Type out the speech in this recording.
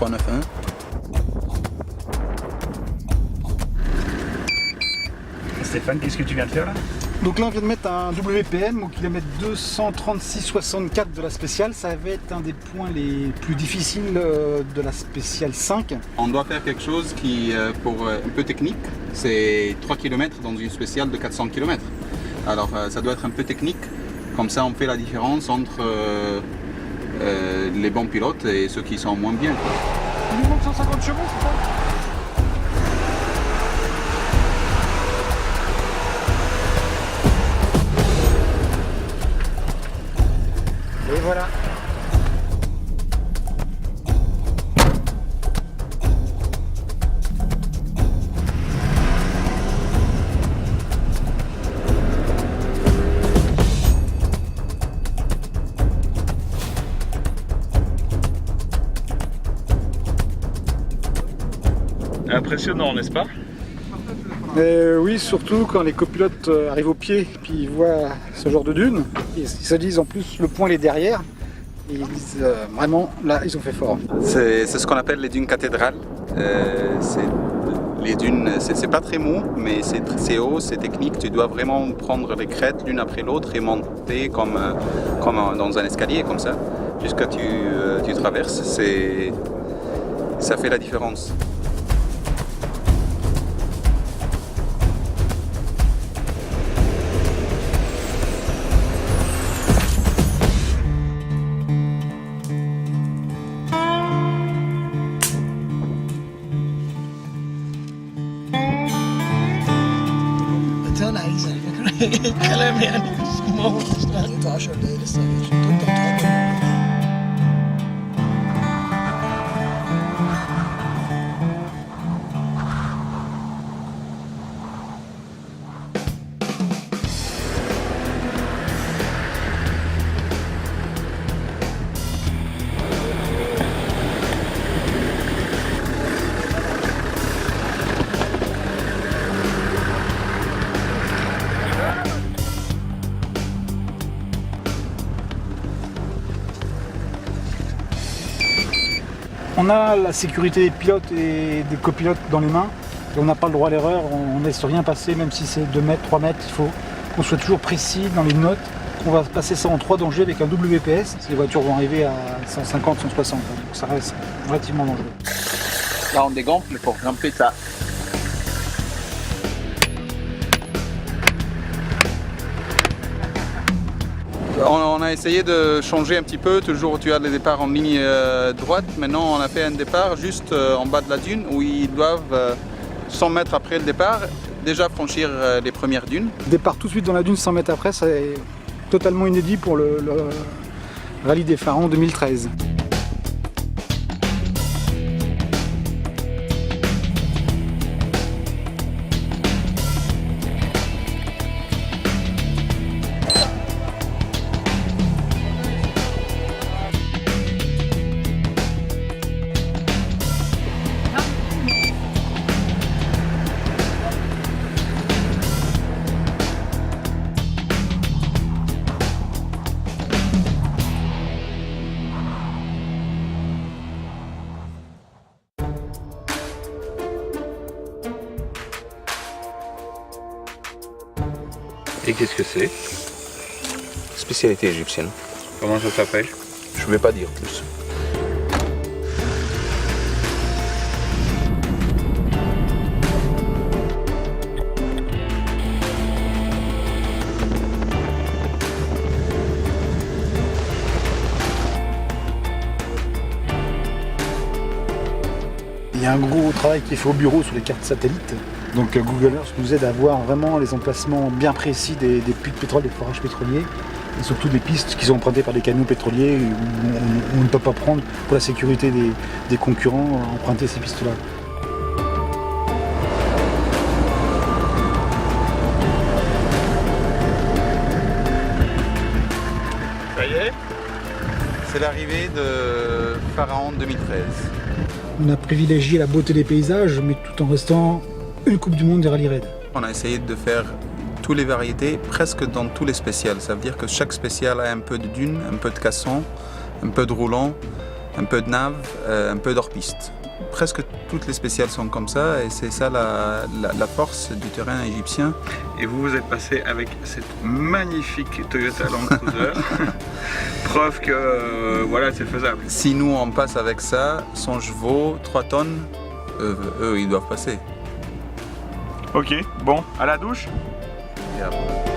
391. Stéphane, qu'est-ce que tu viens de faire là? Donc là on vient de mettre un WPM au kilomètre 236,64 de la spéciale. Ça va être un des points les plus difficiles de la spéciale 5. On doit faire quelque chose qui, pour un peu technique, c'est 3 km dans une spéciale de 400 km. Alors ça doit être un peu technique, comme ça on fait la différence entre les bons pilotes et ceux qui sont moins bien. Minimum 150 chevaux, c'est ça? Et voilà. Impressionnant, n'est-ce pas? Oui, surtout quand les copilotes arrivent au pied et puis ils voient ce genre de dune. Ils se disent en plus le point il est derrière. Et ils disent vraiment là ils ont fait fort. C'est ce qu'on appelle les dunes cathédrales. Les dunes, c'est pas très mou, mais c'est haut, c'est technique. Tu dois vraiment prendre les crêtes l'une après l'autre et monter comme dans un escalier comme ça, jusqu'à tu traverses. Ça fait la différence. كلام يعني ما هو 10 دقايق لسه On a la sécurité des pilotes et des copilotes dans les mains. Et on n'a pas le droit à l'erreur, on ne laisse rien passer, même si c'est 2 mètres, 3 mètres. Il faut qu'on soit toujours précis dans les notes. On va passer ça en 3 dangers avec un WPS. Les voitures vont arriver à 150, 160. Donc ça reste relativement dangereux. Là on dégonfle pour grimper ça. On a essayé de changer un petit peu, toujours tu as les départs en ligne droite. Maintenant on a fait un départ juste en bas de la dune où ils doivent 100 mètres après le départ déjà franchir les premières dunes. Départ tout de suite dans la dune 100 mètres après, c'est totalement inédit pour le rallye des Pharaons 2013. Et qu'est-ce que c'est? Spécialité égyptienne. Comment ça s'appelle? Je ne vais pas dire plus. Il y a un gros travail qui est fait au bureau sur les cartes satellites. Donc Google Earth nous aide à voir vraiment les emplacements bien précis des puits de pétrole, des forages pétroliers, et surtout des pistes qui sont empruntées par des camions pétroliers où on ne peut pas prendre, pour la sécurité des concurrents, emprunter ces pistes-là. Ça y est? C'est l'arrivée de Pharaon 2013. On a privilégié la beauté des paysages, mais tout en restant une Coupe du Monde des rallye raid. On a essayé de faire toutes les variétés, presque dans tous les spéciales. Ça veut dire que chaque spécial a un peu de dune, un peu de casson, un peu de roulant, un peu de nave, un peu d'hors-piste. Presque toutes les spéciales sont comme ça et c'est ça la force du terrain égyptien. Et vous êtes passé avec cette magnifique Toyota Land Cruiser. Preuve que voilà, c'est faisable. Si nous on passe avec ça, 100 chevaux, 3 tonnes, eux ils doivent passer. Ok, bon, à la douche. Et après-